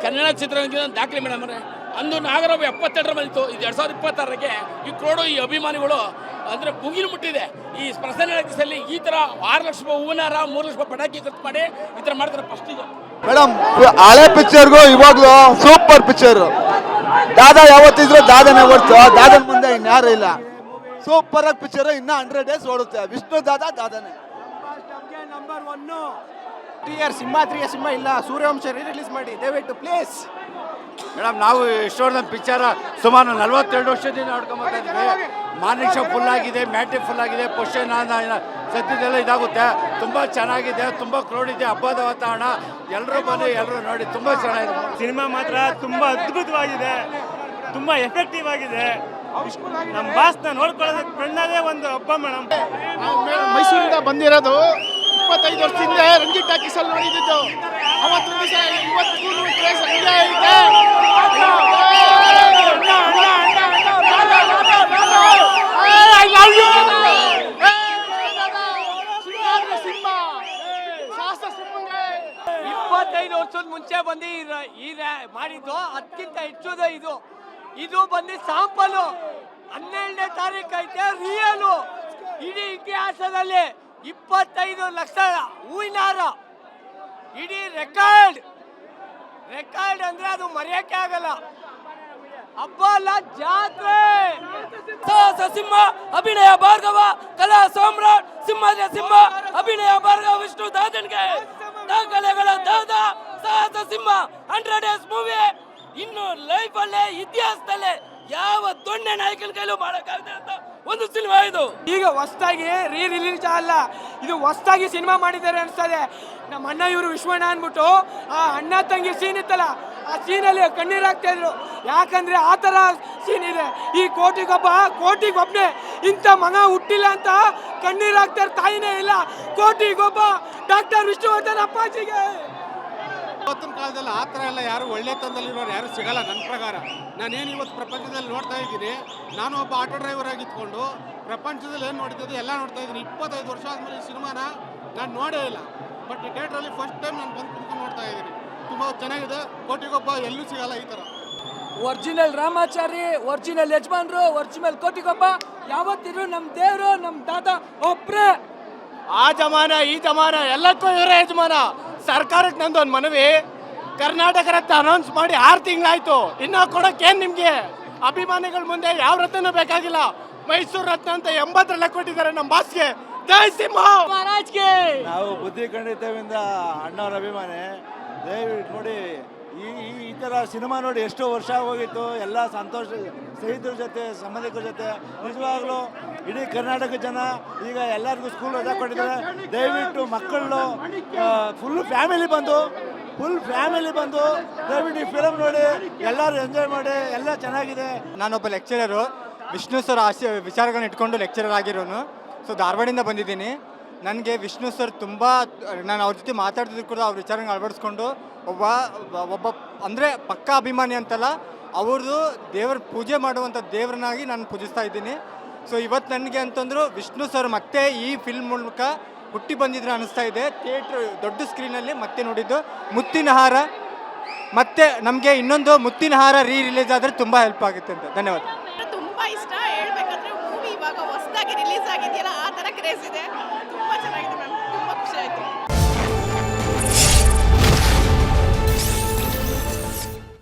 ಕನ್ನಡ ಚಿತ್ರರಂಗದ ದಾಖಲೆ ಮೇಡಮ್ ಅವರೇ. ಅಂದು ನಾಗರಾವ್ 72 ಬಂದಿತ್ತು, ಇದು 2026ಕ್ಕೆ ಈ ಕ್ರೋಡು ಈ ಅಭಿಮಾನಿಗಳು ಅಂದರೆ ಮುಗಿಲು ಮುಟ್ಟಿದೆ. ಈ ಪ್ರಸನ್ನ ದಿವಸದಲ್ಲಿ ಈ ಥರ 6 ಲಕ್ಷ ರೂಪಾಯಿ ಹೂವಿನಾರ 3 ಲಕ್ಷ ರೂಪಾಯಿ ಪಟಾಕಿ ಖರ್ಚು ಮಾಡಿ ಈ ಥರ ಮಾಡ್ತಾರೆ. ಫಸ್ಟ್ ಇದು ಮೇಡಮ್ ಹಳೆ ಪಿಕ್ಚರ್ಗೂ ಇವಾಗಲೂ ಸೂಪರ್ ಪಿಕ್ಚರ್. ದಾದಾ ಯಾವತ್ತಿದ್ರು ದಾದನೇ ಹೊರ್ತು ದಾದನ್ ಮುಂದೆ ಇನ್ಯಾರು ಇಲ್ಲ. ಸೂಪರ್ ಆಗಿ ಪಿಕ್ಚರ್. ಇನ್ನ 100 ಡೇಸ್ ಓಡುತ್ತೆ. ವಿಷ್ಣು ದಾದಾನೇ ನಂಬರ್ 1. 3 ಇಯರ್ ಸಿಂಹ ಇಲ್ಲ. ಸೂರ್ಯವಂಶ ರಿಲೀಸ್ ಮಾಡಿ ದಯವಿಟ್ಟು ಪ್ಲೀಸ್. ಮೇಡಮ್ ನಾವು ಇಷ್ಟೊಂದು ಪಿಕ್ಚರ್ ಸುಮಾರು 42 ವರ್ಷದಿಂದ ನೋಡ್ಕೊಂಬರ್ತಾ ಇದ್ದೀವಿ. ಮಾರ್ನಿಂಗ್ ಶೋ ಫುಲ್ ಆಗಿದೆ, ಮ್ಯಾಟ್ರಿ ಫುಲ್ ಆಗಿದೆ, ಕ್ವಶನ್ ಸದ್ಯದೆಲ್ಲ ಇದಾಗುತ್ತೆ. ತುಂಬ ಚೆನ್ನಾಗಿದೆ, ತುಂಬ ಕ್ರೌಡ್ ಇದೆ, ಹಬ್ಬದ ವಾತಾವರಣ. ಎಲ್ಲರೂ ಬನ್ನಿ, ಎಲ್ಲರೂ ನೋಡಿ, ತುಂಬ ಚೆನ್ನಾಗಿದೆ. ಸಿನಿಮಾ ಮಾತ್ರ ತುಂಬ ಅದ್ಭುತವಾಗಿದೆ, ತುಂಬ ಎಫೆಕ್ಟಿವ್ ಆಗಿದೆ. ನಮ್ಮ ಬಾಸ್ನ ನೋಡ್ಕೊಳ್ಳೋದಕ್ಕೆ ಫ್ರೆಂಡಾಗೆ ಒಂದು ಹಬ್ಬ ಮೇಡಮ್. ಮೈಸೂರಿಂದ ಬಂದಿರೋದು 25 ವರ್ಷದಿಂದ ರಂಜಿತ್ ಟಾಕೀಸ್ ಅಲ್ಲಿ ನೋಡಿದ್ದು. ಅವತ್ತು ದಿವಸ ಇವತ್ತು ಕ್ರೇಜ್ ಹಂಗೆ ಐತೆ. I love you. ಶಾಸ್ತ್ರ ಸಿಂಹಂಗೆ 25 ವರ್ಷದ ಮುಂಚೆ ಬಂದು ಈ ಮಾಡಿದ್ದು ಅದಕ್ಕಿಂತ ಹೆಚ್ಚುದ ಇದು ಬಂದು ಸಾಂಪಲು. 12ನೇ ತಾರೀಕು ಐತೆ ರಿಯಲು. ಇಡೀ ಇತಿಹಾಸದಲ್ಲಿ 25 ಲಕ್ಷ ಹೂವಿನಾರ, ಇಡೀ ರೆಕಾರ್ಡ್ ಅಂದ್ರೆ ಅದು ಮರೆಯಕ್ಕೆ ಆಗಲ್ಲ. ಹಬ್ಬ ಅಲ್ಲ, ಜಾತ್ರೆ. ಸಾಹಸ ಸಿಂಹ ಅಭಿನಯ ಭಾರ್ಗವ, ಕಲಾ ಸಾಮ್ರಾಟ್ ಸಿಂಹದ ಸಿಂಹ ಅಭಿನಯ ಭಾರ್ಗವ ವಿಷ್ಣು ದಾದನ್ಗೆ ದಾಖಲೆಗಳ ದಾದ ಸಾಹಸ ಸಿಂಹ 100 ಡೇಸ್ ಮೂವಿ. ಇನ್ನು ಲೈಫ್ ಅಲ್ಲೇ ಇತಿಹಾಸದಲ್ಲೇ ಯಾವ ದೊಣ್ಣೆ ನಾಯಕನ ಕೈಲೂ ಮಾಡಕ್ಕಾಗದೆ ಅಂತ ಒಂದು ಸಿನಿಮಾ ಇದು. ಈಗ ಹೊಸದಾಗಿ ರಿಲೀಸ್ ಅಲ್ಲ, ಇದು ಹೊಸದಾಗಿ ಸಿನಿಮಾ ಮಾಡಿದ್ದಾರೆ ಅನ್ಸ್ತದೆ. ನಮ್ಮ ಅಣ್ಣ ಇವರು ವಿಶ್ವಣ್ಣ ಅಂದ್ಬಿಟ್ಟು ಆ ಅಣ್ಣ ತಂಗಿ ಸೀನ್ ಇತ್ತಲ್ಲ, ಆ ಸೀನಲ್ಲಿ ಕಣ್ಣೀರಾಗ್ತಾ ಇದ್ರು. ಯಾಕಂದ್ರೆ ಆ ಥರ ಸೀನ್ ಇದೆ. ಈ ಕೋಟಿಗೊಬ್ಬನೇ ಇಂಥ ಮಗ ಹುಟ್ಟಿಲ್ಲ ಅಂತ ಕಣ್ಣೀರಾಗ್ತಾ ತಾಯಿನೇ ಇಲ್ಲ. ಕೋಟಿಗೊಬ್ಬ ಡಾಕ್ಟರ್ ವಿಷ್ಣುವರ್ಧನ್ ಅಪ್ಪಾಜಿಗೆ. ಇವತ್ತಿನ ಕಾಲದಲ್ಲಿ ಆ ಥರ ಎಲ್ಲ ಯಾರು ಒಳ್ಳೆತನದಲ್ಲಿರೋರು ಯಾರು ಸಿಗಲ್ಲ. ನನ್ನ ಪ್ರಕಾರ ನಾನೇನು ಇವತ್ತು ಪ್ರಪಂಚದಲ್ಲಿ ನೋಡ್ತಾ ಇದ್ದೀನಿ. ನಾನು ಒಬ್ಬ ಆಟೋ ಡ್ರೈವರ್ ಆಗಿದ್ಕೊಂಡು ಪ್ರಪಂಚದಲ್ಲಿ ಏನು ನೋಡ್ತಿದ್ದೆ ಎಲ್ಲ ನೋಡ್ತಾ ಇದ್ದೀನಿ. 25 ವರ್ಷ ಆದಮೇಲೆ ಈ ಸಿನಿಮಾನ ನಾನು ನೋಡೇ ಇಲ್ಲ. ಬಟ್ ಈ ಥಿಯೇಟ್ರಲ್ಲಿ ಫಸ್ಟ್ ಟೈಮ್ ನಾನು ಬಂದು ಕುತ್ಕೊಂಡು ನೋಡ್ತಾ ಇದ್ದೀನಿ. ತುಂಬ ಚೆನ್ನಾಗಿದೆ. ಕೋಟಿಗೊಬ್ಬ ಎಲ್ಲೂ ಸಿಗಲ್ಲ ಈ ಥರ. ಒರಿಜಿನಲ್ ರಾಮಾಚಾರಿ, ಒರಿಜಿನಲ್ ಯಜಮಾನ್ರು, ಒರಿಜಿನಲ್ ಕೋಟಿಗೊಬ್ಬ ಯಾವತ್ತಿದ್ರು ನಮ್ಮ ದೇವರು, ನಮ್ಮ ದಾದಾ ಒಬ್ರೇ. ಆ ಜಮಾನ ಈ ಜಮಾನ ಎಲ್ಲಕ್ಕೂ ಇವರೇ ಯಜಮಾನ. ಸರ್ಕಾರಕ್ಕೆ ನಂದು ಒಂದು ಮನವಿ, ಕರ್ನಾಟಕ ರತ್ನ ಅನೌನ್ಸ್ ಮಾಡಿ 6 ತಿಂಗಳಾಯ್ತು. ಇನ್ನು ಕೊಡೋಕ್ಕೇನು ನಿಮಗೆ? ಅಭಿಮಾನಿಗಳ ಮುಂದೆ ಯಾವ ರತ್ನನೂ ಬೇಕಾಗಿಲ್ಲ. ಮೈಸೂರು ರತ್ನ ಅಂತ 80 ಕೊಟ್ಟಿದ್ದಾರೆ ನಮ್ಮ ಬಾಸ್ಗೆ. ಜೈ ಸಿಂಹ ಮಹಾರಾಜ್ಗೆ. ನಾವು ಬುದ್ಧಿ ಖಂಡಿತವಿಂದ ಅಣ್ಣವ್ರ ಅಭಿಮಾನಿ. ದಯವಿಟ್ಟು ನೋಡಿ ಈ ಥರ ಸಿನಿಮಾ ನೋಡಿ ಎಷ್ಟೋ ವರ್ಷ ಹೋಗಿತ್ತು. ಎಲ್ಲ ಸಂತೋಷ, ಸ್ನೇಹಿತರ ಜೊತೆ, ಸಂಬಂಧಿಕರ ಜೊತೆ. ನಿಜವಾಗ್ಲೂ ಇಡೀ ಕರ್ನಾಟಕ ಜನ ಈಗ ಎಲ್ಲರಿಗೂ ಸ್ಕೂಲ್ ರಜಾ ಕೊಟ್ಟಿದ್ದಾರೆ. ದಯವಿಟ್ಟು ಮಕ್ಕಳು ಫುಲ್ ಫ್ಯಾಮಿಲಿ ಬಂದು ದಯವಿಟ್ಟು ಈ ಫಿಲಮ್ ನೋಡಿ, ಎಲ್ಲರೂ ಎಂಜಾಯ್ ಮಾಡಿ. ಎಲ್ಲ ಚೆನ್ನಾಗಿದೆ. ನಾನೊಬ್ಬ ಲೆಕ್ಚರರು, ವಿಷ್ಣು ಸರ್ ವಿಚಾರಗಳನ್ನ ಇಟ್ಕೊಂಡು ಲೆಕ್ಚರರ್ ಆಗಿರೋನು. ಸೊ ಧಾರವಾಡಿಂದ ಬಂದಿದ್ದೀನಿ. ನನಗೆ ವಿಷ್ಣು ಸರ್ ತುಂಬ, ನಾನು ಅವ್ರ ಜೊತೆ ಮಾತಾಡ್ತಿದ್ರು ಕೂಡ ಅವ್ರ ವಿಚಾರಗಳನ್ನ ಅಳವಡಿಸ್ಕೊಂಡು ಒಬ್ಬ ಅಂದರೆ ಪಕ್ಕಾ ಅಭಿಮಾನಿ ಅಂತಲ್ಲ, ಅವ್ರದ್ದು ದೇವ್ರ ಪೂಜೆ ಮಾಡುವಂಥ ದೇವ್ರನ್ನಾಗಿ ನಾನು ಪೂಜಿಸ್ತಾ ಇದ್ದೀನಿ. ಸೊ ಇವತ್ತು ನನಗೆ ಅಂತಂದ್ರು ವಿಷ್ಣು ಸರ್ ಮತ್ತೆ ಈ ಫಿಲ್ಮ್ ಮೂಲಕ ಹುಟ್ಟಿ ಬಂದಿದ್ರೆ ಅನಿಸ್ತಾ ಇದೆ. ಥಿಯೇಟ್ರ್ ದೊಡ್ಡ ಸ್ಕ್ರೀನಲ್ಲಿ ಮತ್ತೆ ನೋಡಿದ್ದು ಮುತ್ತಿನ ಹಾರ. ಮತ್ತೆ ನಮಗೆ ಇನ್ನೊಂದು ಮುತ್ತಿನ ಹಾರ ರಿಲೀಸ್ ಆದರೆ ತುಂಬ ಹೆಲ್ಪ್ ಆಗುತ್ತೆ ಅಂತ. ಧನ್ಯವಾದ. ತುಂಬ ಇಷ್ಟ. ಹೇಳ್ಬೇಕಂದ್ರೆ ಮೂವಿ ಇವಾಗ ಹೊಸದಾಗಿ ರಿಲೀಸ್ ಆಗಿದೆಯಲ್ಲ, ಆ ಥರ ಕ್ರೇಜ್ ಇದೆ. ತುಂಬ ಚೆನ್ನಾಗಿದೆ ಮ್ಯಾಮ್, ತುಂಬ ಖುಷಿ ಆಯಿತು.